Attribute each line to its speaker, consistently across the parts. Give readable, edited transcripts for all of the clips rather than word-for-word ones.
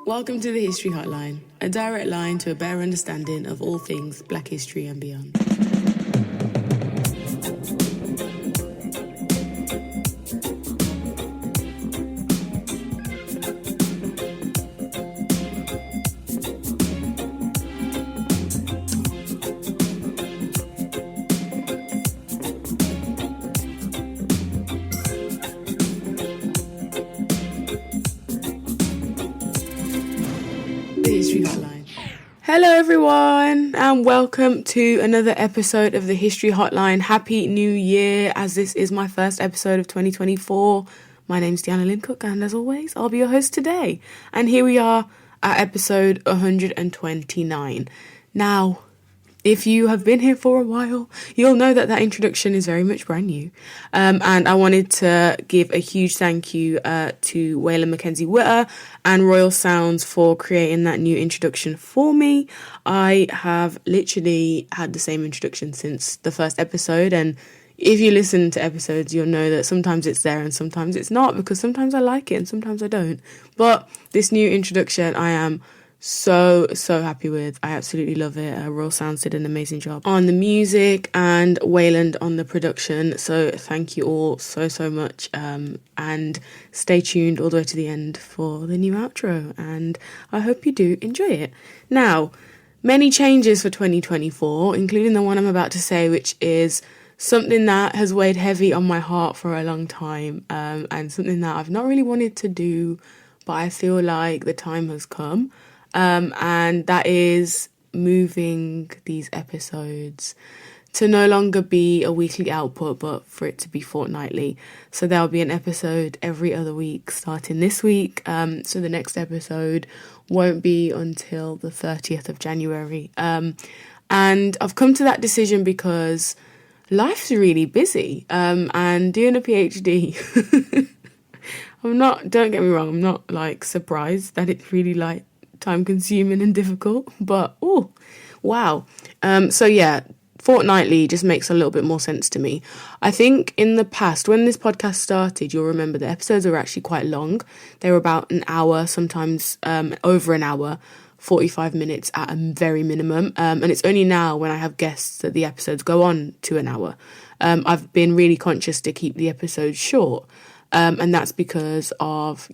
Speaker 1: Welcome to the History Hotline, a direct line to a better understanding of all things Black history and beyond. History Hotline. Hello everyone and welcome to another episode of the History Hotline. Happy New Year, as this is my first episode of 2024. My name's Deanna Lincook and as always I'll be your host today. And here we are at episode 129. Now, if you have been here for a while, you'll know that introduction is very much brand new. And I wanted to give a huge thank you to Waylon Mackenzie Witter and Royal Sounds for creating that new introduction for me. I have literally had the same introduction since the first episode, and if you listen to episodes, you'll know that sometimes it's there and sometimes it's not, because sometimes I like it and sometimes I don't. But this new introduction I am so happy with. I absolutely love it. Royal Sounds did an amazing job on the music and Wayland on the production, so thank you all so much, and stay tuned all the way to the end for the new outro, and I hope you do enjoy it. Now, many changes for 2024, including the one I'm about to say, which is something that has weighed heavy on my heart for a long time, and something that I've not really wanted to do, but I feel like the time has come. And that is moving these episodes to no longer be a weekly output, but for it to be fortnightly. So there'll be an episode every other week starting this week. So the next episode won't be until the 30th of January. And I've come to that decision because life's really busy. And doing a PhD, don't get me wrong, I'm not like surprised that it's really like time consuming and difficult, but wow. So yeah, fortnightly just makes a little bit more sense to me. I think in the past, when this podcast started, you'll remember the episodes were actually quite long. They were about an hour, sometimes over an hour, 45 minutes at a very minimum. And it's only now when I have guests that the episodes go on to an hour. I've been really conscious to keep the episodes short. And that's because of,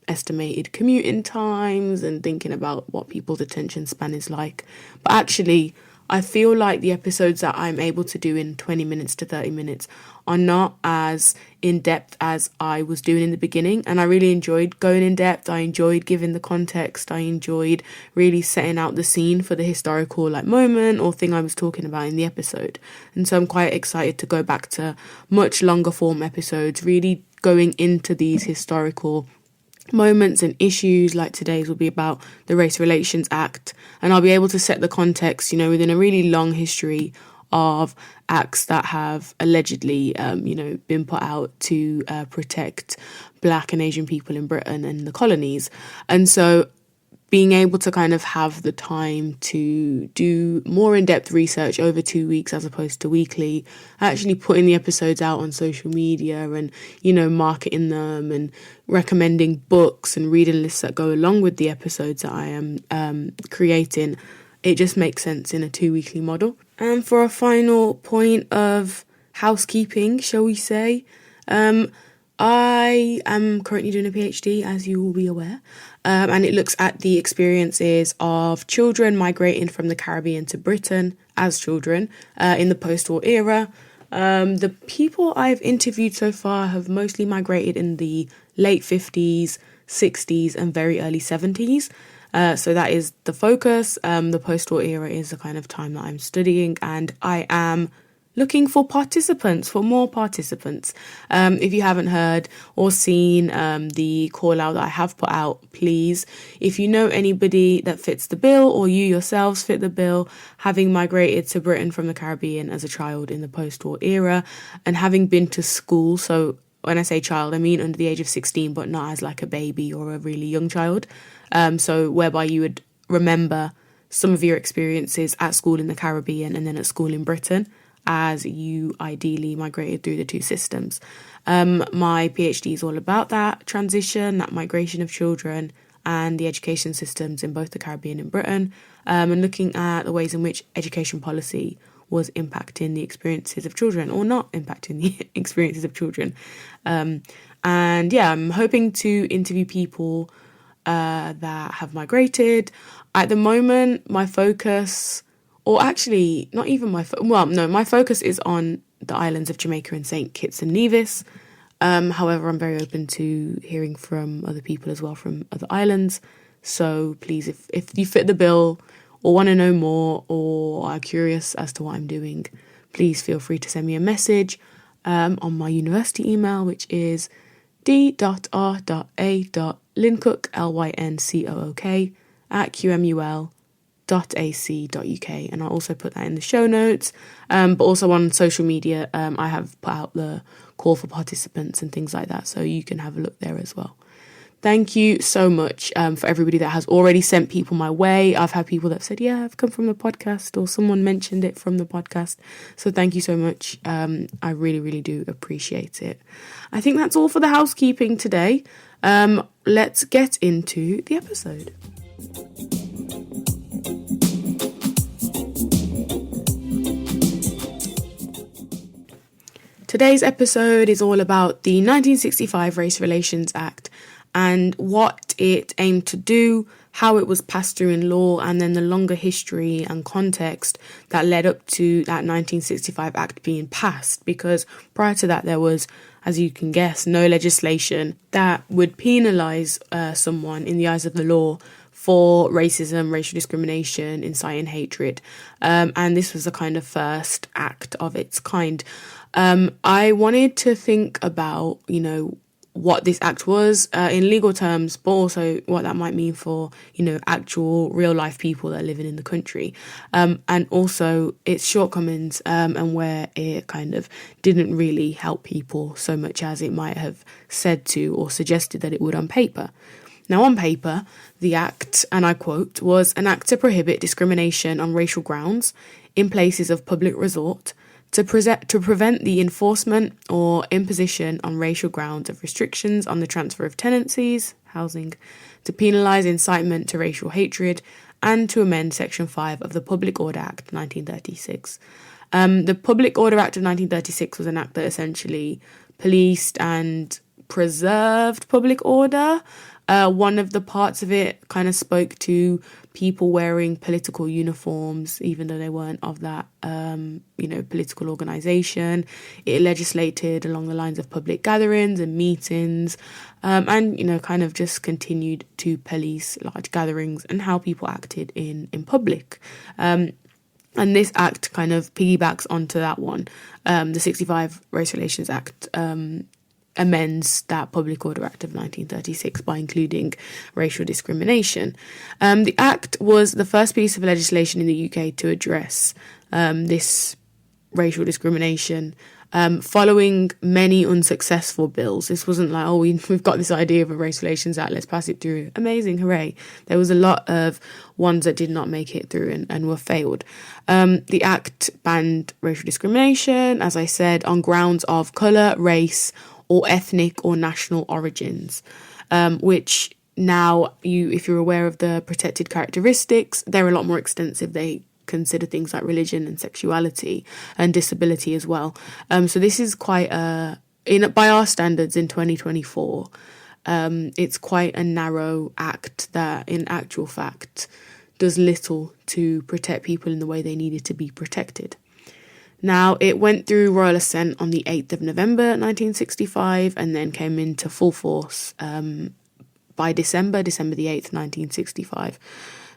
Speaker 1: estimated commuting times and thinking about what people's attention span is like. But actually, I feel like the episodes that I'm able to do in 20 minutes to 30 minutes are not as in-depth as I was doing in the beginning. And I really enjoyed going in depth. I enjoyed giving the context. I enjoyed really setting out the scene for the historical moment or thing I was talking about in the episode. And so I'm quite excited to go back to much longer form episodes, really going into these historical moments and issues. Like today's will be about the Race Relations Act, and I'll be able to set the context, within a really long history of acts that have allegedly, been put out to protect Black and Asian people in Britain and the colonies. And so being able to kind of have the time to do more in-depth research over 2 weeks as opposed to weekly, actually putting the episodes out on social media and, marketing them and recommending books and reading lists that go along with the episodes that I am creating, it just makes sense in a 2-weekly model. And for a final point of housekeeping, shall we say, I am currently doing a PhD, as you will be aware, and it looks at the experiences of children migrating from the Caribbean to Britain as children in the post-war era. The people I've interviewed so far have mostly migrated in the late 50s, 60s and very early 70s. So that is the focus. The post-war era is the kind of time that I'm studying, and I am looking for more participants. If you haven't heard or seen the call out that I have put out, please, if you know anybody that fits the bill or you yourselves fit the bill, having migrated to Britain from the Caribbean as a child in the post-war era and having been to school, so when I say child, I mean under the age of 16, but not as like a baby or a really young child. So whereby you would remember some of your experiences at school in the Caribbean and then at school in Britain, as you ideally migrated through the two systems. My PhD is all about that transition, that migration of children, and the education systems in both the Caribbean and Britain, and looking at the ways in which education policy was impacting the experiences of children or not impacting the experiences of children. And yeah, I'm hoping to interview people that have migrated. At the moment, my focus, or actually not even my focus is on the islands of Jamaica and St. Kitts and Nevis. However, I'm very open to hearing from other people as well from other islands. So please, if you fit the bill or want to know more or are curious as to what I'm doing, please feel free to send me a message on my university email, which is d.r.a.lincook, LYNCOOK, at qmul.ac.uk, and I'll also put that in the show notes. But also on social media, I have put out the call for participants and things like that, so you can have a look there as well. Thank you so much for everybody that has already sent people my way. I've had people that said, yeah, I've come from the podcast, or someone mentioned it from the podcast. So thank you so much. I really, really do appreciate it. I think that's all for the housekeeping today. Let's get into the episode. Today's episode is all about the 1965 Race Relations Act and what it aimed to do, how it was passed through in law, and then the longer history and context that led up to that 1965 Act being passed. Because prior to that, there was, as you can guess, no legislation that would penalise someone in the eyes of the law for racism, racial discrimination, inciting hatred. And this was the kind of first act of its kind. I wanted to think about, what this act was in legal terms, but also what that might mean for, actual real life people that are living in the country. And also its shortcomings and where it kind of didn't really help people so much as it might have said to or suggested that it would on paper. Now, on paper, the act, and I quote, was an act to prohibit discrimination on racial grounds in places of public resort, to prevent the enforcement or imposition on racial grounds of restrictions on the transfer of tenancies, housing, to penalise incitement to racial hatred, and to amend Section 5 of the Public Order Act 1936. The Public Order Act of 1936 was an act that essentially policed and preserved public order. One of the parts of it kind of spoke to people wearing political uniforms, even though they weren't of that, political organisation. It legislated along the lines of public gatherings and meetings, and, kind of just continued to police large gatherings and how people acted in public. And this act kind of piggybacks onto that one. The 65 Race Relations Act amends that Public Order Act of 1936 by including racial discrimination. The Act was the first piece of legislation in the UK to address this racial discrimination, following many unsuccessful bills. This wasn't like, we've got this idea of a Race Relations Act, let's pass it through. Amazing, hooray. There was a lot of ones that did not make it through and were failed. The Act banned racial discrimination, as I said, on grounds of colour, race, or ethnic or national origins, which now, if you're aware of the protected characteristics, they're a lot more extensive. They consider things like religion and sexuality and disability as well. So this is quite by our standards in 2024, it's quite a narrow act that in actual fact does little to protect people in the way they needed to be protected. Now, it went through royal assent on the 8th of November 1965 and then came into full force by December the 8th, 1965.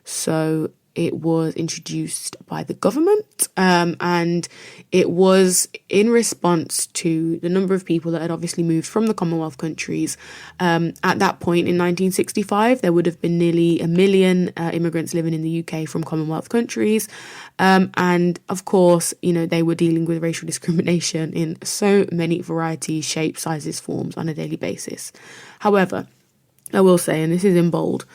Speaker 1: So it was introduced by the government, and it was in response to the number of people that had obviously moved from the Commonwealth countries. At that point in 1965, there would have been nearly 1 million immigrants living in the UK from Commonwealth countries. And of course, they were dealing with racial discrimination in so many varieties, shapes, sizes, forms on a daily basis. However, I will say, and this is in bold,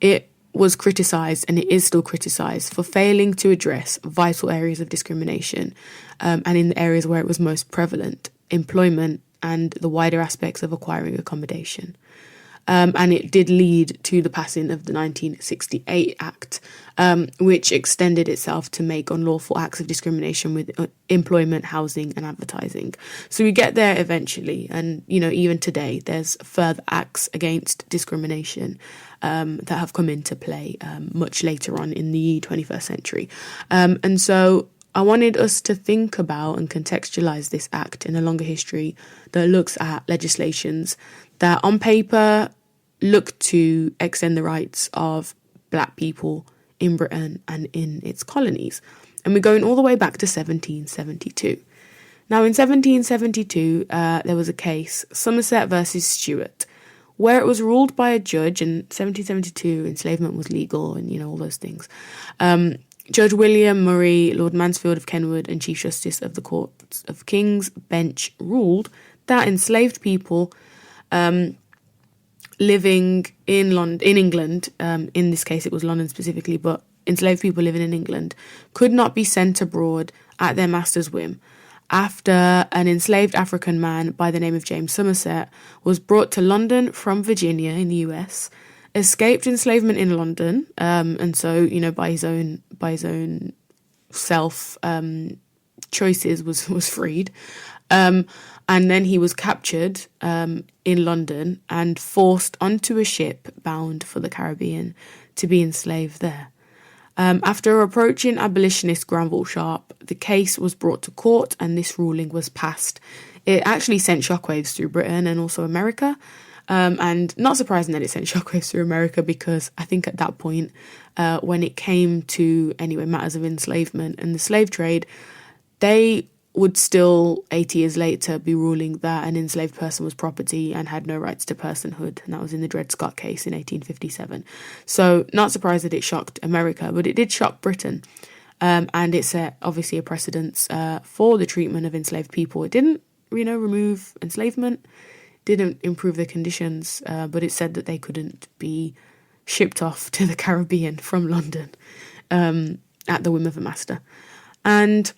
Speaker 1: it was criticised, and it is still criticised, for failing to address vital areas of discrimination, and in the areas where it was most prevalent, employment and the wider aspects of acquiring accommodation. And it did lead to the passing of the 1968 Act, which extended itself to make unlawful acts of discrimination with employment, housing and advertising. So we get there eventually. And, even today, there's further acts against discrimination that have come into play much later on in the 21st century. And so I wanted us to think about and contextualise this act in a longer history that looks at legislations that on paper look to extend the rights of Black people in Britain and in its colonies. And we're going all the way back to 1772. Now, in 1772, there was a case, Somerset versus Stewart, where it was ruled by a judge. In 1772, enslavement was legal and, all those things. Judge William Murray, Lord Mansfield of Kenwood, and Chief Justice of the Court of King's Bench ruled that enslaved people living in England, in this case it was London specifically, but enslaved people living in England could not be sent abroad at their master's whim after an enslaved African man by the name of James Somerset was brought to London from Virginia in the US, escaped enslavement in London, and so, by his own self choices was freed. And then he was captured in London and forced onto a ship bound for the Caribbean to be enslaved there. After approaching abolitionist Granville Sharp, the case was brought to court and this ruling was passed. It actually sent shockwaves through Britain and also America. And not surprising that it sent shockwaves through America, because I think at that point, when it came to, matters of enslavement and the slave trade, they would still, 80 years later, be ruling that an enslaved person was property and had no rights to personhood. And that was in the Dred Scott case in 1857. So not surprised that it shocked America, but it did shock Britain. And it set, obviously, a precedence for the treatment of enslaved people. It didn't, remove enslavement, didn't improve their conditions, but it said that they couldn't be shipped off to the Caribbean from London at the whim of a master. And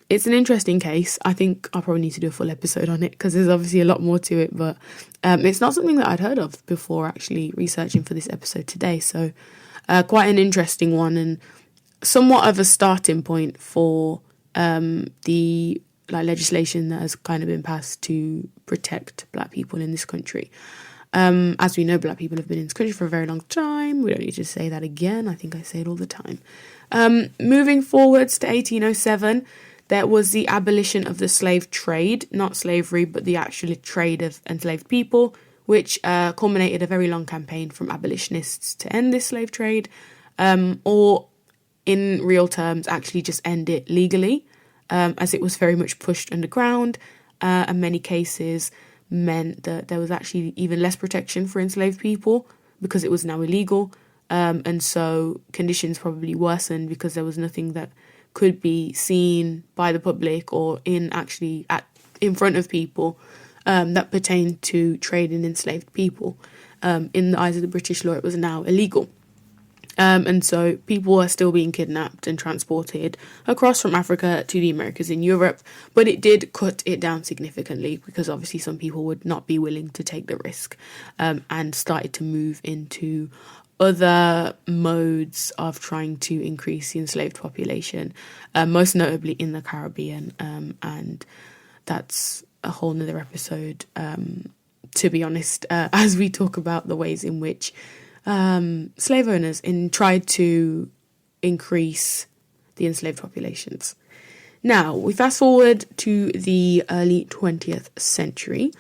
Speaker 1: it's an interesting case. I think I'll probably need to do a full episode on it because there's obviously a lot more to it, but it's not something that I'd heard of before actually researching for this episode today. So quite an interesting one and somewhat of a starting point for the legislation that has kind of been passed to protect Black people in this country. As we know, Black people have been in this country for a very long time. We don't need to say that again. I think I say it all the time. Moving forwards to 1807, there was the abolition of the slave trade, not slavery, but the actual trade of enslaved people, which culminated a very long campaign from abolitionists to end this slave trade, or in real terms, actually just end it legally, as it was very much pushed underground, and many cases meant that there was actually even less protection for enslaved people because it was now illegal, and so conditions probably worsened because there was nothing that could be seen by the public or in front of people that pertained to trading enslaved people. In the eyes of the British law, it was now illegal. And so people were still being kidnapped and transported across from Africa to the Americas in Europe, but it did cut it down significantly because obviously some people would not be willing to take the risk, and started to move into other modes of trying to increase the enslaved population, most notably in the Caribbean, and that's a whole nother episode, to be honest, as we talk about the ways in which slave owners tried to increase the enslaved populations. Now, we fast forward to the early 20th century,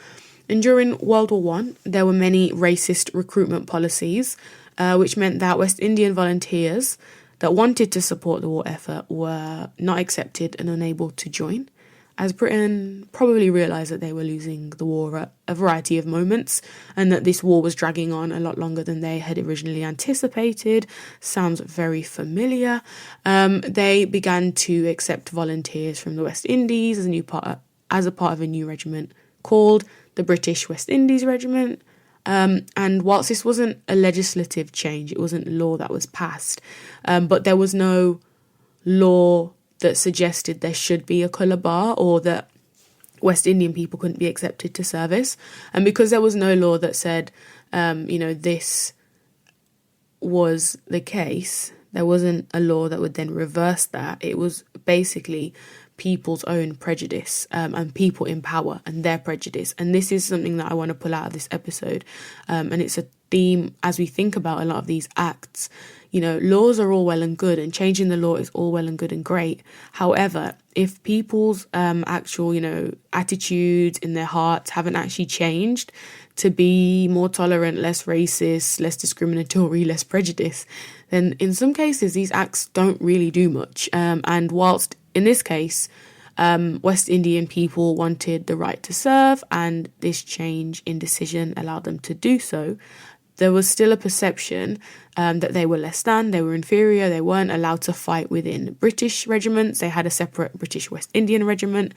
Speaker 1: and during World War One, there were many racist recruitment policies, which meant that West Indian volunteers that wanted to support the war effort were not accepted and unable to join, as Britain probably realised that they were losing the war at a variety of moments and that this war was dragging on a lot longer than they had originally anticipated. Sounds very familiar. They began to accept volunteers from the West Indies as a part of a new regiment called the British West Indies Regiment. And whilst this wasn't a legislative change, it wasn't law that was passed, but there was no law that suggested there should be a colour bar or that West Indian people couldn't be accepted to service. And because there was no law that said this was the case, there wasn't a law that would then reverse that. It was basically people's own prejudice, and people in power and their prejudice. And this is something that I want to pull out of this episode. And it's a theme as we think about a lot of these acts. Laws are all well and good, and changing the law is all well and good and great. However, if people's actual, attitudes in their hearts haven't actually changed to be more tolerant, less racist, less discriminatory, less prejudiced, then in some cases these acts don't really do much. And whilst in this case, West Indian people wanted the right to serve, and this change in decision allowed them to do so, there was still a perception that they were less than, they were inferior, they weren't allowed to fight within British regiments. They had a separate British West Indian regiment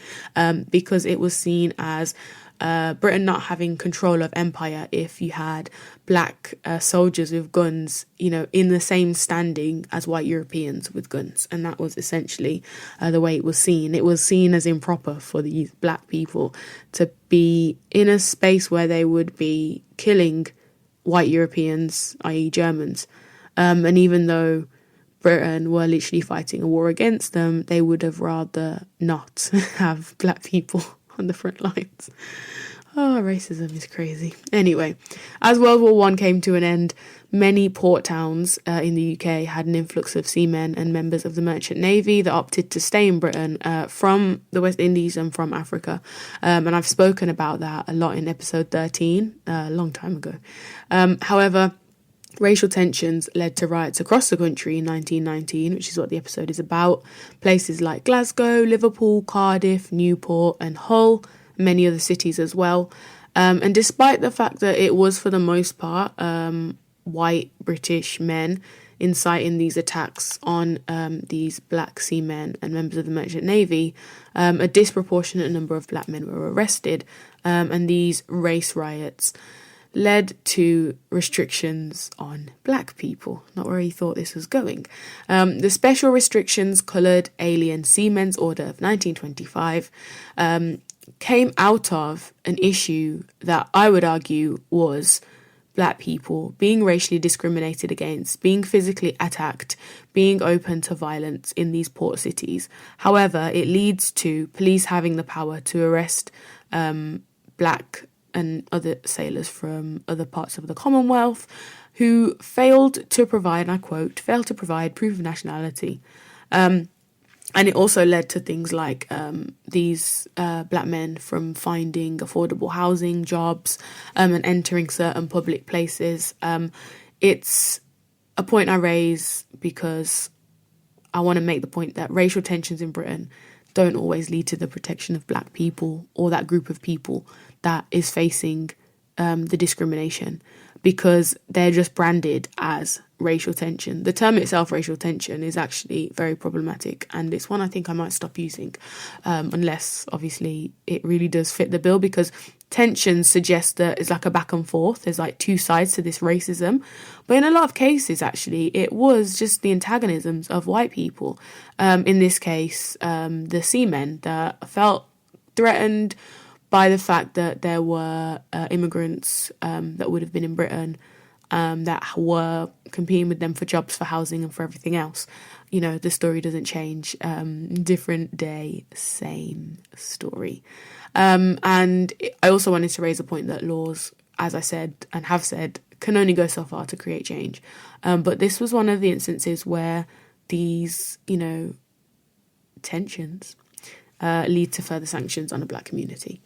Speaker 1: because it was seen as Britain not having control of empire if you had black soldiers with guns, in the same standing as white Europeans with guns. And that was essentially the way it was seen. It was seen as improper for these black people to be in a space where they would be killing white Europeans, i.e. Germans. And even though Britain were literally fighting a war against them, they would have rather not have black people on the front lines. Oh, racism is crazy. Anyway, as World War I came to an end, many port towns in the UK had an influx of seamen and members of the merchant navy that opted to stay in Britain from the West Indies and from Africa. And I've spoken about that a lot in episode 13, a long time ago. However, racial tensions led to riots across the country in 1919, which is what the episode is about. Places like Glasgow, Liverpool, Cardiff, Newport and Hull, many other cities as well. And despite the fact that it was for the most part white British men inciting these attacks on these black seamen and members of the merchant navy, a disproportionate number of black men were arrested, and these race riots led to restrictions on black people. Not where he thought this was going. The Special Restrictions Coloured Alien Seamen's Order of 1925 came out of an issue that I would argue was black people being racially discriminated against, being physically attacked, being open to violence in these port cities. However, it leads to police having the power to arrest black and other sailors from other parts of the Commonwealth who failed to provide, and I quote, failed to provide proof of nationality. And it also led to things like these black men from finding affordable housing, jobs, and entering certain public places. It's a point I raise because I want to make the point that racial tensions in Britain don't always lead to the protection of black people or that group of people that is facing the discrimination, because they're just branded as racial tension. The term itself, racial tension, is actually very problematic, and it's one I think I might stop using unless obviously it really does fit the bill, because tension suggests that it's like a back and forth. There's like two sides to this racism, but in a lot of cases actually it was just the antagonisms of white people, in this case the seamen that felt threatened by the fact that there were immigrants that would have been in Britain that were competing with them for jobs, for housing and for everything else. The story doesn't change. Different day, same story. And I also wanted to raise a point that laws, as I said and have said, can only go so far to create change. But this was one of the instances where these, tensions lead to further sanctions on a black community.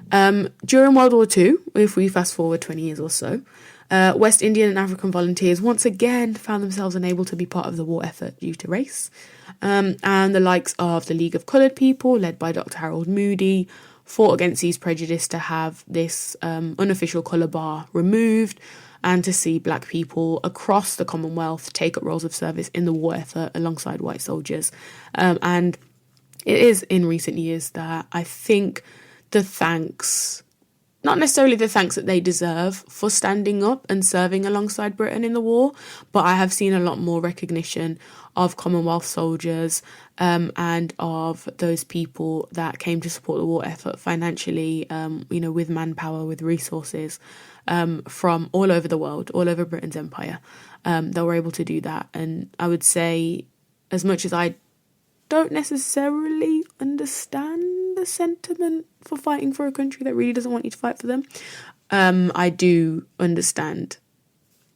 Speaker 1: During World War II, if we fast forward 20 years or so, West Indian and African volunteers once again found themselves unable to be part of the war effort due to race. And the likes of the League of Coloured People, led by Dr. Harold Moody, fought against these prejudice to have this unofficial colour bar removed and to see black people across the Commonwealth take up roles of service in the war effort alongside white soldiers. And it is in recent years that I think the thanks, not necessarily the thanks that they deserve for standing up and serving alongside Britain in the war, but I have seen a lot more recognition of Commonwealth soldiers and of those people that came to support the war effort financially, with manpower, with resources. from all over the world, all over Britain's empire. They were able to do that. And I would say, as much as I don't necessarily understand the sentiment for fighting for a country that really doesn't want you to fight for them, I do understand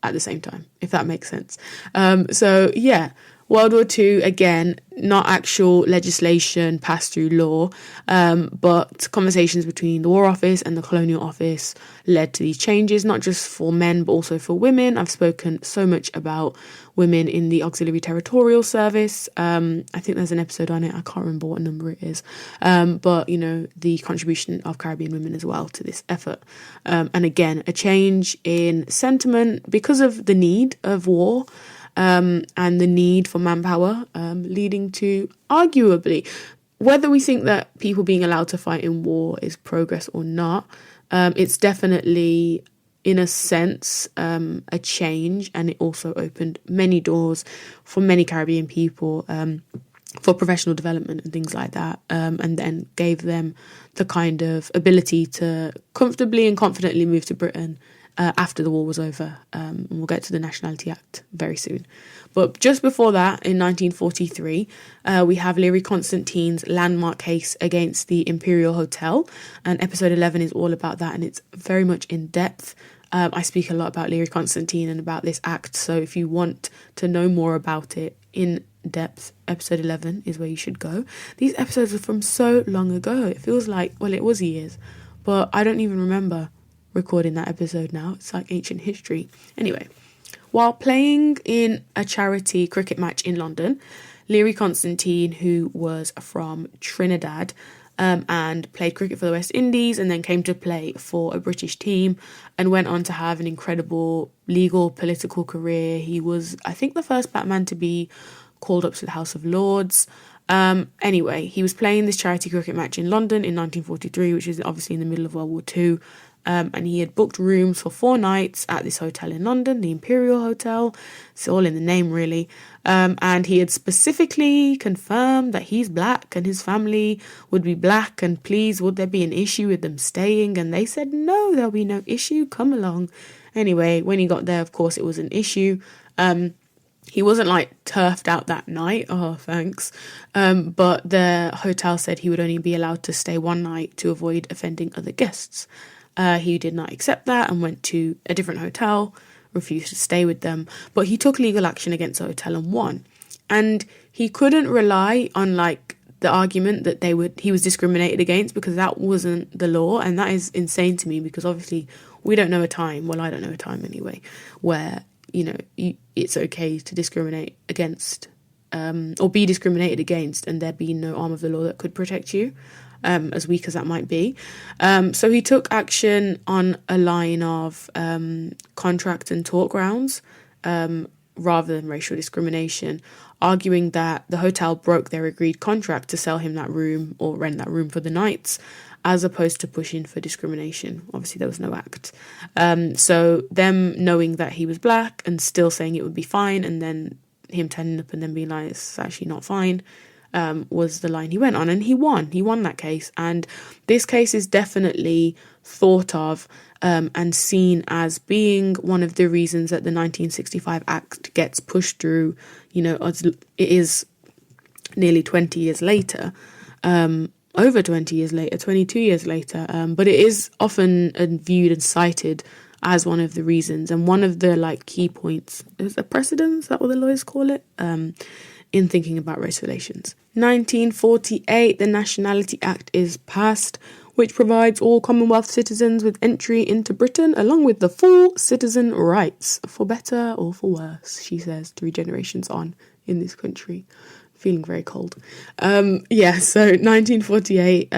Speaker 1: at the same time, if that makes sense. So yeah, World War II, again, not actual legislation passed through law, but conversations between the War Office and the Colonial Office led to these changes, not just for men, but also for women. I've spoken so much about women in the Auxiliary Territorial Service. I think there's an episode on it. I can't remember what number it is. But, you know, the contribution of Caribbean women as well to this effort. And again, a change in sentiment because of the need of war, and the need for manpower, leading to, arguably, whether we think that people being allowed to fight in war is progress or not, it's definitely, in a sense, a change, and it also opened many doors for many Caribbean people for professional development and things like that, and then gave them the kind of ability to comfortably and confidently move to Britain after the war was over, and we'll get to the Nationality Act very soon. But just before that, in 1943, we have Leary Constantine's landmark case against the Imperial Hotel, and episode 11 is all about that, and it's very much in depth. I speak a lot about Leary Constantine and about this act, so if you want to know more about it in depth, episode 11 is where you should go. These episodes are from so long ago. It feels like, well, it was years, but I don't even remember recording that episode now. It's like ancient history. Anyway, while playing in a charity cricket match in London, Leary Constantine, who was from Trinidad, and played cricket for the West Indies and then came to play for a British team and went on to have an incredible legal political career. He was, I think, the first black man to be called up to the House of Lords. Anyway, he was playing this charity cricket match in London in 1943, which is obviously in the middle of World War II. And he had booked rooms for 4 nights at this hotel in London, the Imperial Hotel. It's all in the name, really. And he had specifically confirmed that he's black and his family would be black, and please, would there be an issue with them staying? And they said, no, there'll be no issue. Come along. Anyway, when he got there, of course, it was an issue. He wasn't like turfed out that night. Oh, thanks. But the hotel said he would only be allowed to stay 1 night to avoid offending other guests. He did not accept that and went to a different hotel, refused to stay with them. But he took legal action against the hotel and won. And he couldn't rely on like the argument that he was discriminated against, because that wasn't the law. And that is insane to me, because obviously we don't know a time, well, I don't know a time anyway, where, you know, it's okay to discriminate against or be discriminated against and there be no arm of the law that could protect you. As weak as that might be. So he took action on a line of contract and tort grounds rather than racial discrimination, arguing that the hotel broke their agreed contract to sell him that room or rent that room for the nights, as opposed to pushing for discrimination. Obviously, there was no act. So them knowing that he was black and still saying it would be fine, and then him turning up and then being like, it's actually not fine, was the line he went on, and he won that case. And this case is definitely thought of and seen as being one of the reasons that the 1965 Act gets pushed through, you know, as it is nearly 20 years later, over 20 years later, 22 years later, but it is often viewed and cited as one of the reasons and one of the like key points. Is a precedent, is that what the lawyers call it? In thinking about race relations. 1948, the Nationality Act is passed, which provides all Commonwealth citizens with entry into Britain, along with the full citizen rights, for better or for worse, she says, 3 generations on in this country. Feeling very cold. So 1948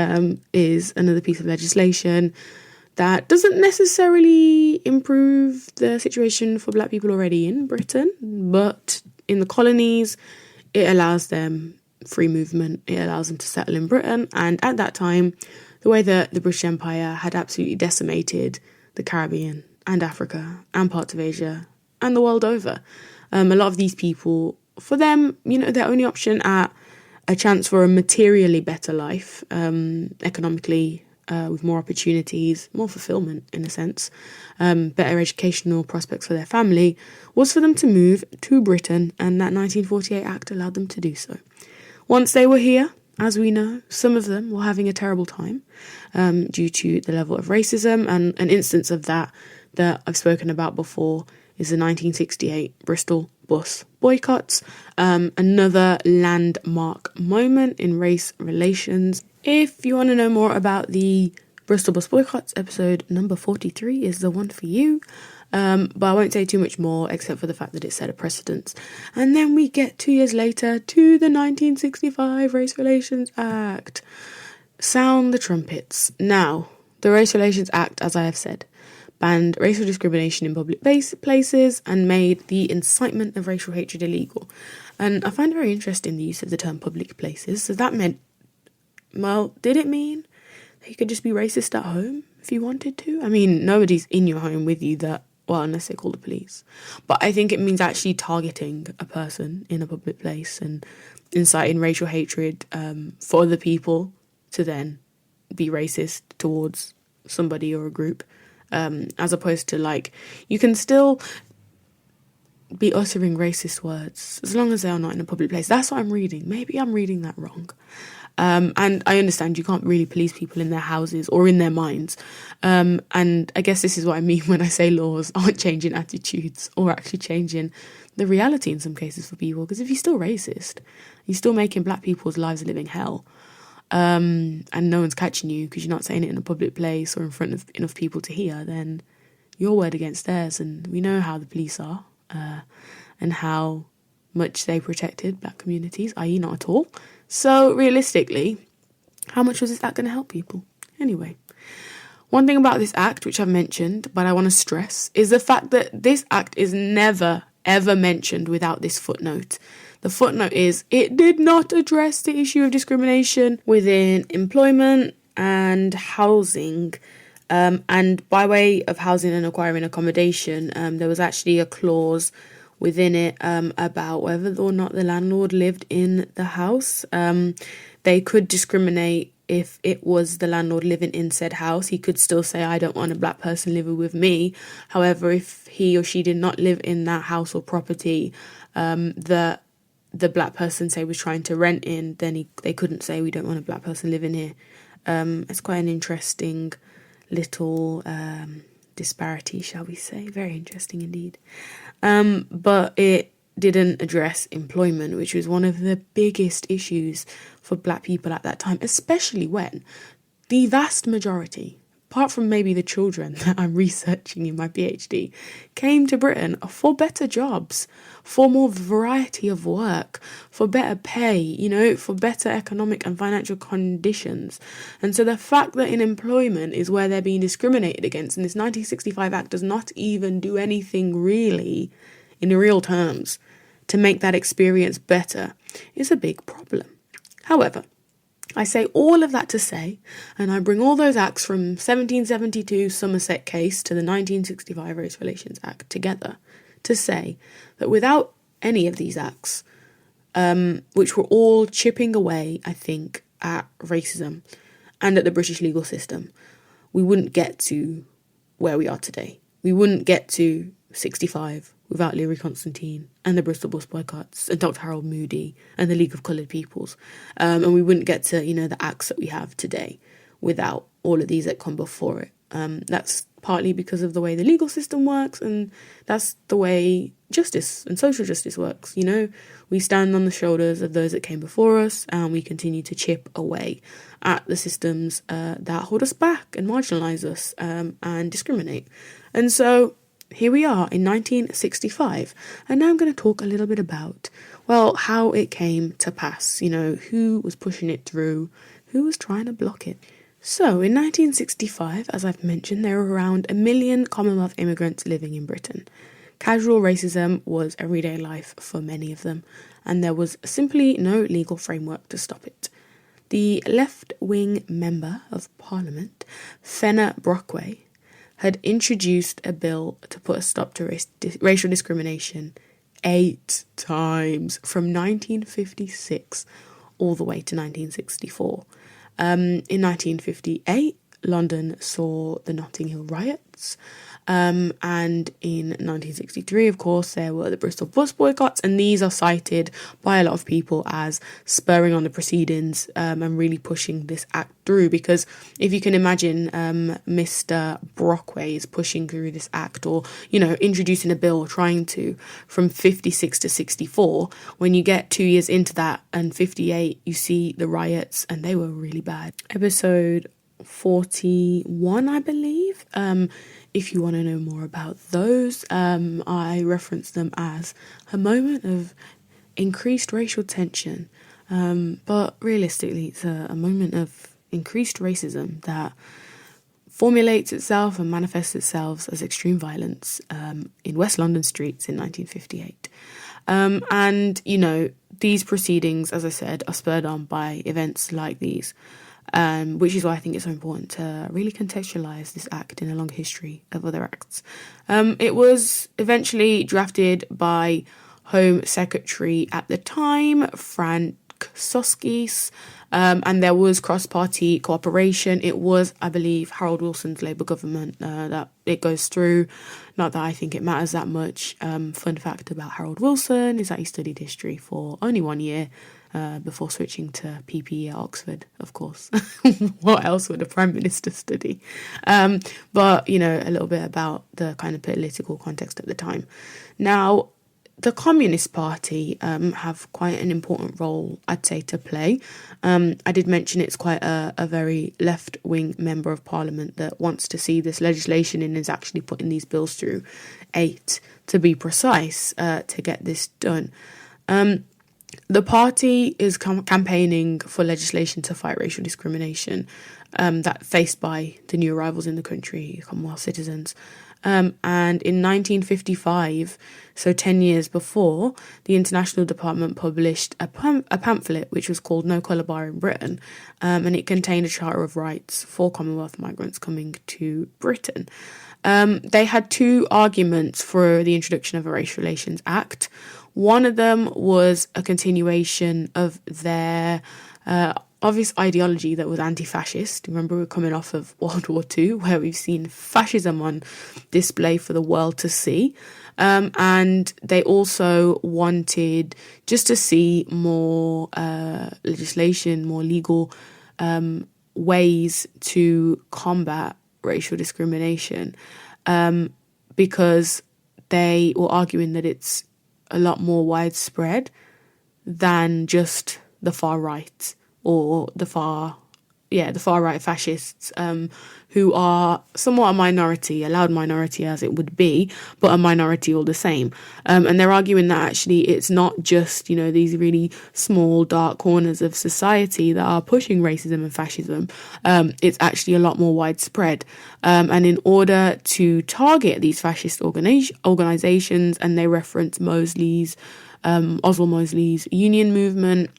Speaker 1: is another piece of legislation that doesn't necessarily improve the situation for black people already in Britain, but in the colonies, it allows them free movement. It allows them to settle in Britain. And at that time, the way that the British Empire had absolutely decimated the Caribbean and Africa and parts of Asia and the world over. A lot of these people, for them, you know, their only option at a chance for a materially better life, economically with more opportunities, more fulfillment in a sense, better educational prospects for their family, was for them to move to Britain, and that 1948 Act allowed them to do so. Once they were here, as we know, some of them were having a terrible time due to the level of racism, and an instance of that I've spoken about before is the 1968 Bristol bus boycotts, another landmark moment in race relations. If you want to know more about the Bristol bus boycotts, episode number 43 is the one for you. But I won't say too much more except for the fact that it set a precedence. And then we get 2 years later to the 1965 Race Relations Act. Sound the trumpets. Now, the Race Relations Act, as I have said, banned racial discrimination in public places and made the incitement of racial hatred illegal. And I find it very interesting the use of the term public places. So that meant, well, did it mean that you could just be racist at home if you wanted to? I mean, nobody's in your home with you unless they call the police. But I think it means actually targeting a person in a public place and inciting racial hatred for other people to then be racist towards somebody or a group. As opposed to, you can still be uttering racist words as long as they are not in a public place. That's what I'm reading. Maybe I'm reading that wrong. And I understand you can't really police people in their houses or in their minds. And I guess this is what I mean when I say laws aren't changing attitudes or actually changing the reality in some cases for people. Because if you're still racist, you're still making black people's lives a living hell. And no one's catching you because you're not saying it in a public place or in front of enough people to hear, then your word against theirs. And we know how the police are and how much they protected black communities, i.e. not at all. So realistically, how much was this act going to help people? Anyway, one thing about this act, which I've mentioned, but I want to stress, is the fact that this act is never, ever mentioned without this footnote. The footnote is, it did not address the issue of discrimination within employment and housing. And by way of housing and acquiring accommodation, there was actually a clause within it about whether or not the landlord lived in the house. They could discriminate if it was the landlord living in said house. He could still say, I don't want a black person living with me. However, if he or she did not live in that house or property, the black person, say, was trying to rent in, then they couldn't say, we don't want a black person living here. It's quite an interesting little disparity, shall we say. Very interesting indeed. But it didn't address employment, which was one of the biggest issues for black people at that time, especially when the vast majority, apart from maybe the children that I'm researching in my PhD, came to Britain for better jobs, for more variety of work, for better pay, for better economic and financial conditions. And so the fact that in employment is where they're being discriminated against, and this 1965 Act does not even do anything really, in real terms, to make that experience better, is a big problem. However, I say all of that to say, and I bring all those acts from 1772 Somerset case to the 1965 Race Relations Act together to say that without any of these acts, which were all chipping away, I think, at racism and at the British legal system, we wouldn't get to where we are today. We wouldn't get to 65 without Leary Constantine and the Bristol bus boycotts and Dr. Harold Moody and the League of Coloured Peoples. And we wouldn't get to, the acts that we have today without all of these that come before it. That's partly because of the way the legal system works, and that's the way justice and social justice works. We stand on the shoulders of those that came before us, and we continue to chip away at the systems that hold us back and marginalise us and discriminate. And so here we are in 1965, and now I'm going to talk a little bit about, how it came to pass, who was pushing it through, who was trying to block it. So in 1965, as I've mentioned, there were around 1 million Commonwealth immigrants living in Britain. Casual racism was everyday life for many of them, and there was simply no legal framework to stop it. The left-wing member of Parliament, Fenner Brockway, had introduced a bill to put a stop to racial discrimination 8 times from 1956 all the way to 1964. In 1958, London saw the Notting Hill riots. And in 1963, of course, there were the Bristol bus boycotts, and these are cited by a lot of people as spurring on the proceedings and really pushing this act through. Because if you can imagine Mr. Brockway's pushing through this act, or, introducing a bill, trying to, from 56 to 64, when you get 2 years into that and 58, you see the riots, and they were really bad. Episode 41, I believe. If you want to know more about those, I reference them as a moment of increased racial tension. But realistically, it's a moment of increased racism that formulates itself and manifests itself as extreme violence in West London streets in 1958. And, these proceedings, as I said, are spurred on by events like these. Which is why I think it's so important to really contextualise this act in a long history of other acts. It was eventually drafted by Home Secretary at the time, Frank Soskis, and there was cross-party cooperation. It was, I believe, Harold Wilson's Labour government that it goes through. Not that I think it matters that much. Fun fact about Harold Wilson is that he studied history for only 1 year, before switching to PPE at Oxford, of course. What else would a Prime Minister study? But, a little bit about the kind of political context at the time. Now, the Communist Party have quite an important role, I'd say, to play. I did mention it's quite a very left-wing member of Parliament that wants to see this legislation and is actually putting these bills through, 8 to be precise, to get this done. The party is campaigning for legislation to fight racial discrimination that faced by the new arrivals in the country, Commonwealth citizens. And in 1955, so 10 years before, the International Department published a pamphlet which was called No Colour Bar in Britain, and it contained a charter of rights for Commonwealth migrants coming to Britain. They had 2 arguments for the introduction of a Race Relations Act. One of them was a continuation of their obvious ideology that was anti-fascist. Remember, we're coming off of World War II, where we've seen fascism on display for the world to see. And they also wanted just to see more legislation, more legal ways to combat racial discrimination, because they were arguing that it's a lot more widespread than just the far right or the far right fascists, who are somewhat a minority, a loud minority as it would be, but a minority all the same. And they're arguing that actually it's not just, these really small, dark corners of society that are pushing racism and fascism. It's actually a lot more widespread. And in order to target these fascist organizations, and they reference Oswald Mosley's union movement,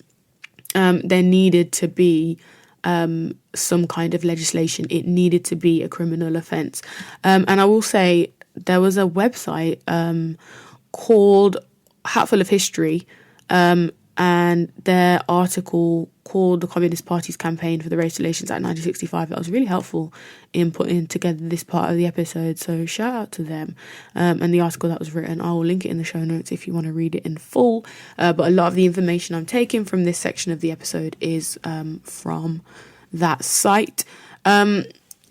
Speaker 1: there needed to be some kind of legislation. It needed to be a criminal offence. And I will say there was a website called Hatful of History, and their article called The Communist Party's Campaign for the Race Relations Act 1965. That was really helpful in putting together this part of the episode, so shout out to them. And the article that was written, I will link it in the show notes if you want to read it in full. But a lot of the information I'm taking from this section of the episode is from that site. In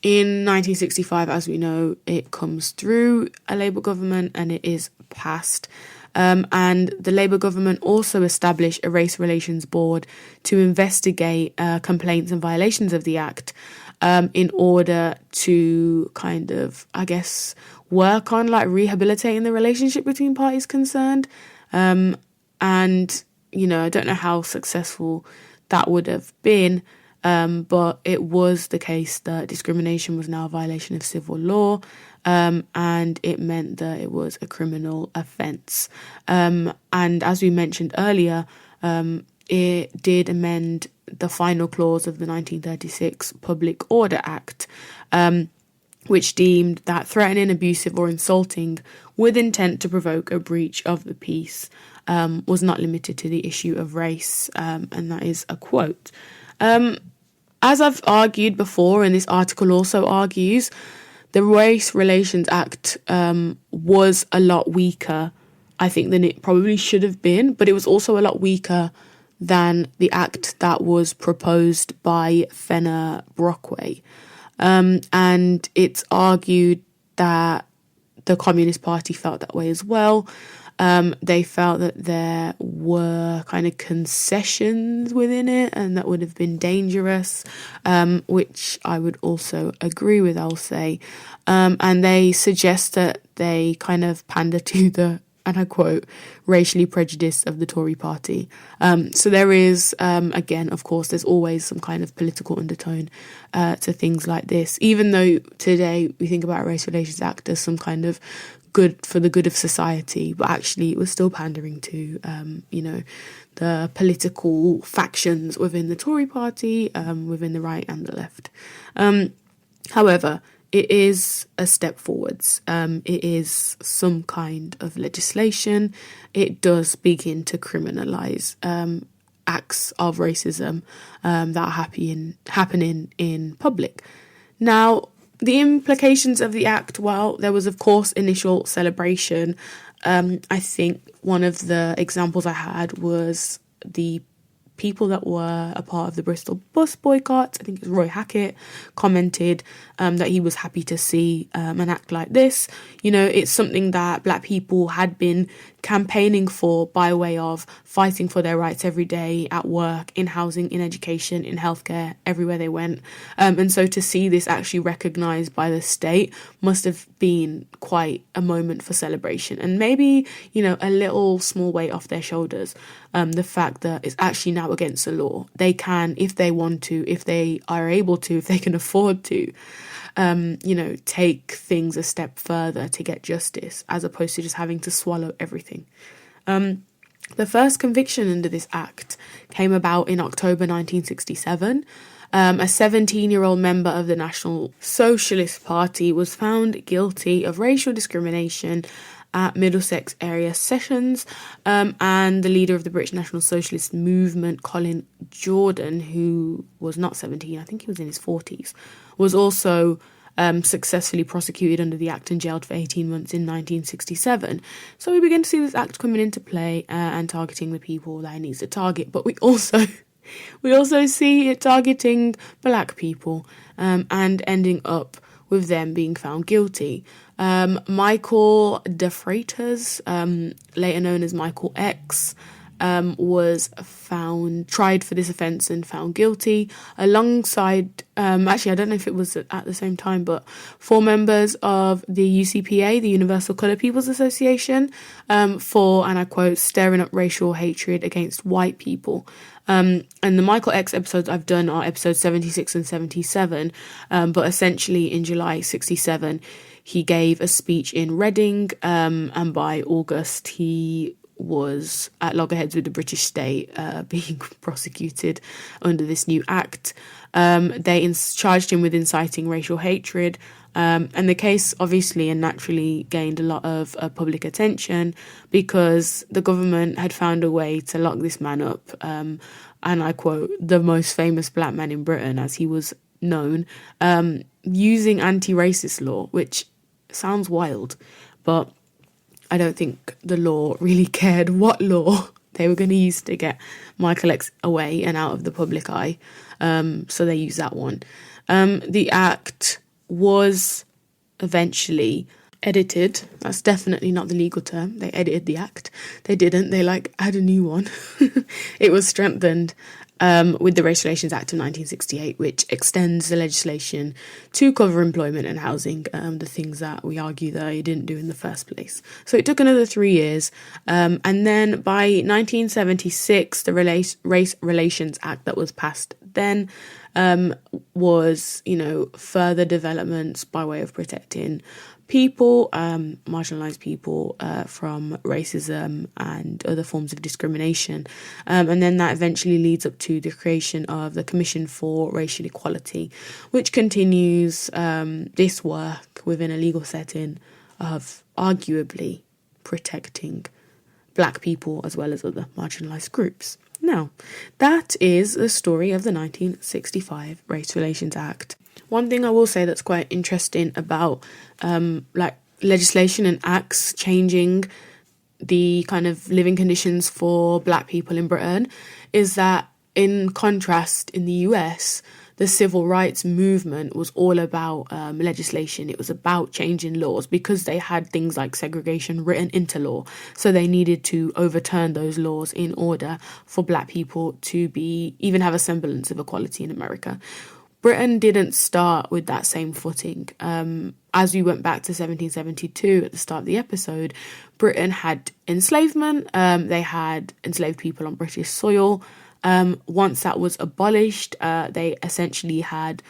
Speaker 1: 1965, as we know, it comes through a Labour government and it is passed. And the Labour government also established a Race Relations Board to investigate complaints and violations of the Act, in order to kind of, I guess, work on rehabilitating the relationship between parties concerned. And, I don't know how successful that would have been, but it was the case that discrimination was now a violation of civil law. And it meant that it was a criminal offence. And as we mentioned earlier, it did amend the final clause of the 1936 Public Order Act, which deemed that threatening, abusive or insulting with intent to provoke a breach of the peace was not limited to the issue of race. And that is a quote. As I've argued before, and this article also argues, the Race Relations Act was a lot weaker, I think, than it probably should have been, but it was also a lot weaker than the act that was proposed by Fenner Brockway. And it's argued that the Communist Party felt that way as well. They felt that there were kind of concessions within it and that would have been dangerous, which I would also agree with, I'll say. And they suggest that they kind of pander to the, and I quote, racially prejudiced of the Tory party. So there is, again, of course, there's always some kind of political undertone to things like this, even though today we think about a Race Relations Act as some kind of good for the good of society, but actually it was still pandering to, the political factions within the Tory party, within the right and the left. However, it is a step forwards. It is some kind of legislation. It does begin to criminalise acts of racism that are happening in public. Now, the implications of the act, well, there was, of course, initial celebration. I think one of the examples I had was the people that were a part of the Bristol bus boycott. I think it was Roy Hackett commented that he was happy to see an act like this. You know, it's something that Black people had been campaigning for by way of fighting for their rights every day at work, in housing, in education, in healthcare, everywhere they went. And so to see this actually recognised by the state must have been quite a moment for celebration, and maybe, a little small weight off their shoulders. The fact that it's actually now against the law. They can, if they want to, if they are able to, if they can afford to, take things a step further to get justice, as opposed to just having to swallow everything. The first conviction under this act came about in October 1967. A 17-year-old member of the National Socialist Party was found guilty of racial discrimination at Middlesex area sessions, and the leader of the British National Socialist Movement, Colin Jordan, who was not 17, I think he was in his 40s, was also successfully prosecuted under the Act and jailed for 18 months in 1967. So we begin to see this Act coming into play and targeting the people that it needs to target, but we also see it targeting Black people and ending up with them being found guilty. Michael De Freitas, later known as Michael X, was tried for this offence and found guilty alongside, actually I don't know if it was at the same time, but 4 members of the UCPA, the Universal Colour People's Association, for, and I quote, stirring up racial hatred against white people. And the Michael X episodes I've done are episodes 76 and 77, but essentially in July 67 he gave a speech in Reading, and by August he was at loggerheads with the British state, being prosecuted under this new act. They charged him with inciting racial hatred, and the case obviously and naturally gained a lot of public attention because the government had found a way to lock this man up, and I quote, the most famous Black man in Britain, as he was known, using anti-racist law, which sounds wild, but I don't think the law really cared what law they were going to use to get Michael X away and out of the public eye. So they used that one. The act was eventually edited. That's definitely not the legal term. They edited the act. They didn't. They add a new one. It was strengthened with the Race Relations Act of 1968, which extends the legislation to cover employment and housing, the things that we argue that it didn't do in the first place. So it took another 3 years. And then by 1976, the Race Relations Act that was passed then was, further developments by way of protecting people, marginalised people, from racism and other forms of discrimination. And then that eventually leads up to the creation of the Commission for Racial Equality, which continues this work within a legal setting of arguably protecting Black people as well as other marginalised groups. Now, that is the story of the 1965 Race Relations Act. One thing I will say that's quite interesting about legislation and acts changing the kind of living conditions for black people in Britain is that, in contrast, in the US, the civil rights movement was all about legislation. It was about changing laws because they had things like segregation written into law. So they needed to overturn those laws in order for black people to even have a semblance of equality in America. Britain didn't start with that same footing. As we went back to 1772 at the start of the episode, Britain had enslavement. They had enslaved people on British soil. Once that was abolished, they essentially had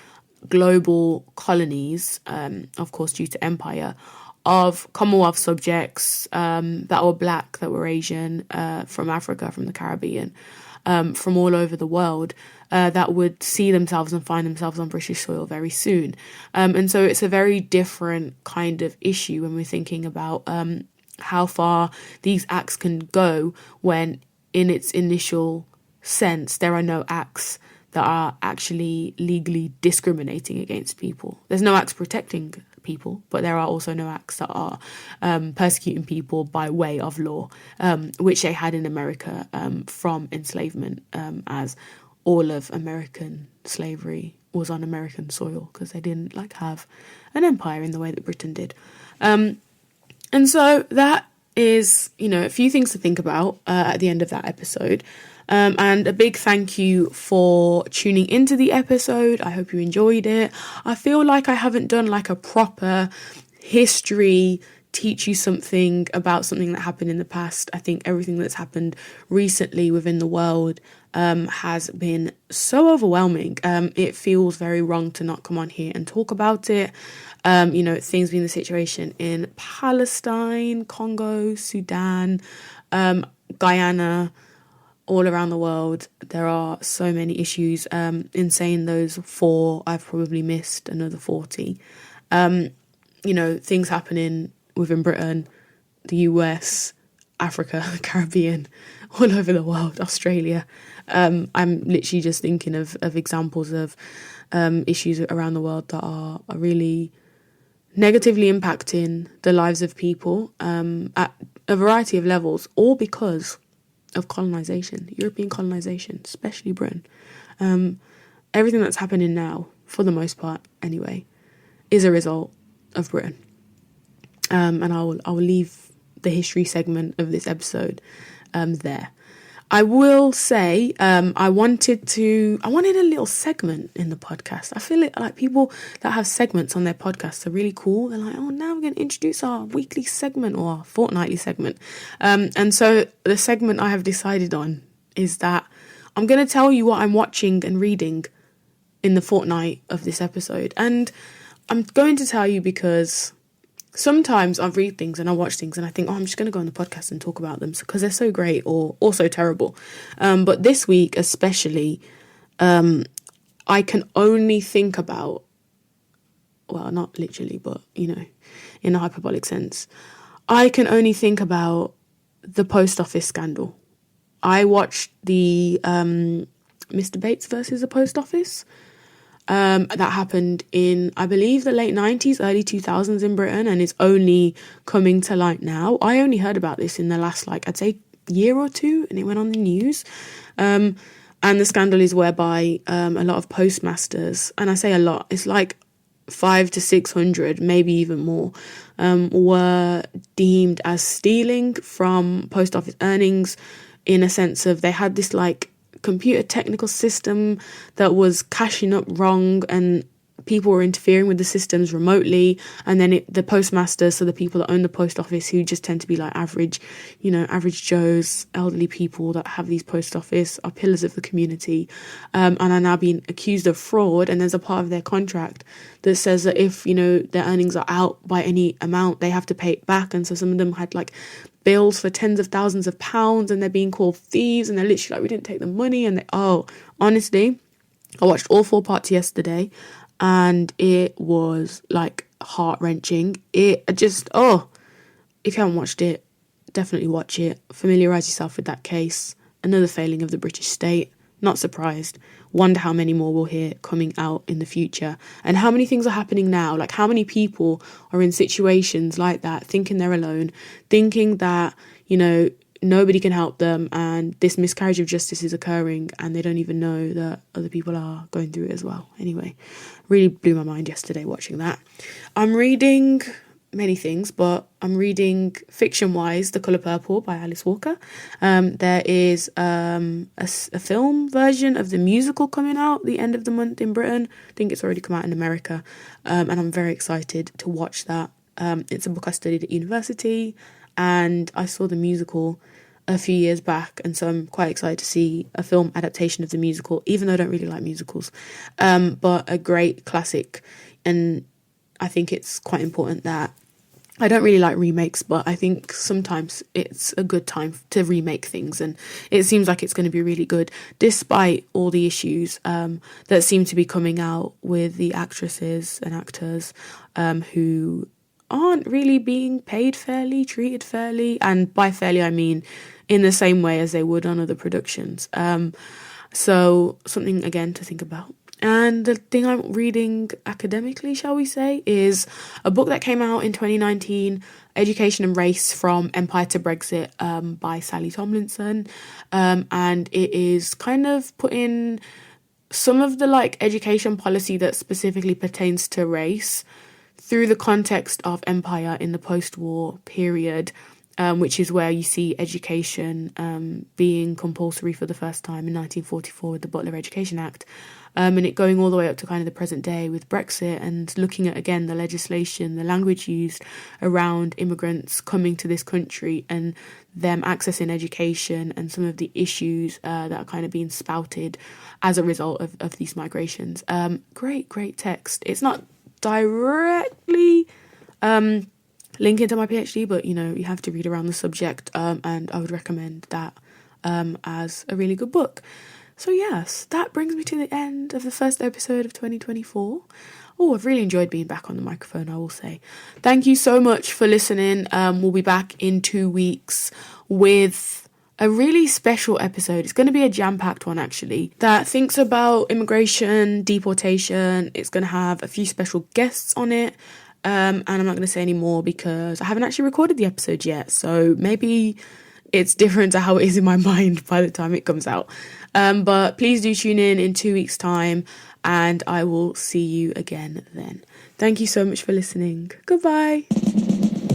Speaker 1: global colonies, of course, due to empire, of Commonwealth subjects that were black, that were Asian, from Africa, from the Caribbean, from all over the world, that would see themselves and find themselves on British soil very soon. And so it's a very different kind of issue when we're thinking about how far these acts can go when, in its initial sense, there are no acts that are actually legally discriminating against people. There's no acts protecting people, but there are also no acts that are persecuting people by way of law, which they had in America from enslavement, as all of American slavery was on American soil because they didn't have an empire in the way that Britain did. And so that is, a few things to think about at the end of that episode. And a big thank you for tuning into the episode. I hope you enjoyed it. I feel like I haven't done a proper history, teach you something about something that happened in the past. I think everything that's happened recently within the world has been so overwhelming. It feels very wrong to not come on here and talk about it. Things being the situation in Palestine, Congo, Sudan, Guyana, all around the world. There are so many issues. In saying those 4, I've probably missed another 40. Things happening within Britain, the US, Africa, the Caribbean, all over the world, Australia. I'm literally just thinking of examples of issues around the world that are really negatively impacting the lives of people at a variety of levels, all because of colonisation, European colonisation, especially Britain. Everything that's happening now, for the most part anyway, is a result of Britain. And I will leave the history segment of this episode there. I will say I wanted a little segment in the podcast. I feel like people that have segments on their podcasts are really cool. They're like, oh, now we're going to introduce our weekly segment or our fortnightly segment. And so the segment I have decided on is that I'm going to tell you what I'm watching and reading in the fortnight of this episode. And I'm going to tell you because sometimes I read things and I watch things and I think, I'm just going to go on the podcast and talk about them because they're so great or also terrible. But this week especially, I can only think about, well, not literally, but, in a hyperbolic sense, I can only think about the post office scandal. I watched the Mr. Bates versus the post office. That happened in, I believe, the late 90s, early 2000s in Britain, and it's only coming to light now. I only heard about this in the last, I'd say, year or two, and it went on the news. And the scandal is whereby a lot of postmasters, and I say a lot, it's 500 to 600, maybe even more, were deemed as stealing from post office earnings, in a sense of they had this computer technical system that was cashing up wrong and people were interfering with the systems remotely, and then the postmasters, so the people that own the post office, who just tend to be average Joes, elderly people that have these post office, are pillars of the community, and are now being accused of fraud. And there's a part of their contract that says that if their earnings are out by any amount, they have to pay it back. And so some of them had bills for tens of thousands of pounds, and they're being called thieves, and they're literally we didn't take the money. And honestly, I watched all 4 parts yesterday, and it was heart-wrenching. It just, if you haven't watched it, definitely watch it. Familiarise yourself with that case. another failing of the British state. Not surprised. Wonder how many more we'll hear coming out in the future, and how many things are happening now. Like, how many people are in situations like that, thinking they're alone, thinking that, nobody can help them, and this miscarriage of justice is occurring, and they don't even know that other people are going through it as well. Anyway, really blew my mind yesterday watching that. I'm reading many things, but I'm reading fiction-wise The Colour Purple by Alice Walker. There is a film version of the musical coming out the end of the month in Britain. I think it's already come out in America, and I'm very excited to watch that. It's a book I studied at university, and I saw the musical a few years back, and so I'm quite excited to see a film adaptation of the musical, even though I don't really like musicals, but a great classic. And I think it's quite important that I don't really like remakes, but I think sometimes it's a good time to remake things, and it seems like it's going to be really good, despite all the issues that seem to be coming out with the actresses and actors who aren't really being paid fairly, treated fairly, and by fairly I mean in the same way as they would on other productions. So something, again, to think about. And the thing I'm reading academically, shall we say, is a book that came out in 2019, Education and Race from Empire to Brexit, by Sally Tomlinson. And it is kind of putting some of the education policy that specifically pertains to race through the context of empire in the post-war period, which is where you see education being compulsory for the first time in 1944 with the Butler Education Act. And it going all the way up to kind of the present day with Brexit, and looking at, again, the legislation, the language used around immigrants coming to this country and them accessing education, and some of the issues that are kind of being spouted as a result of these migrations. Great text. It's not directly linking to my PhD, but, you have to read around the subject, and I would recommend that as a really good book. So yes, that brings me to the end of the first episode of 2024. Oh, I've really enjoyed being back on the microphone, I will say. Thank you so much for listening. We'll be back in 2 weeks with a really special episode. It's going to be a jam-packed one, actually, that thinks about immigration, deportation. It's going to have a few special guests on it. And I'm not going to say any more because I haven't actually recorded the episode yet. So maybe it's different to how it is in my mind by the time it comes out. But please do tune in 2 weeks' time, and I will see you again then. Thank you so much for listening. Goodbye.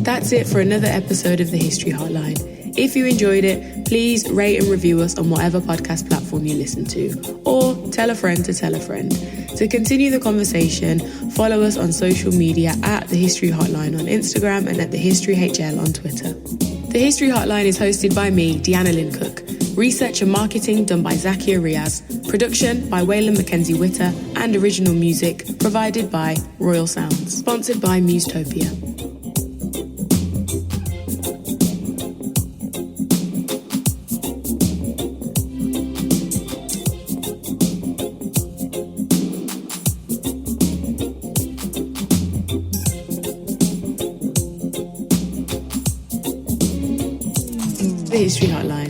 Speaker 1: That's it for another episode of the History Hotline. If you enjoyed it, please rate and review us on whatever podcast platform you listen to, or tell a friend to tell a friend. To continue the conversation, follow us on social media at The History Hotline on Instagram and at The History HL on Twitter. The History Hotline is hosted by me, Deanna Lynn Cook. Research and marketing done by Zakia Riaz. Production by Waylon Mackenzie Witter, and original music provided by Royal Sounds. Sponsored by Musetopia. The History Hotline.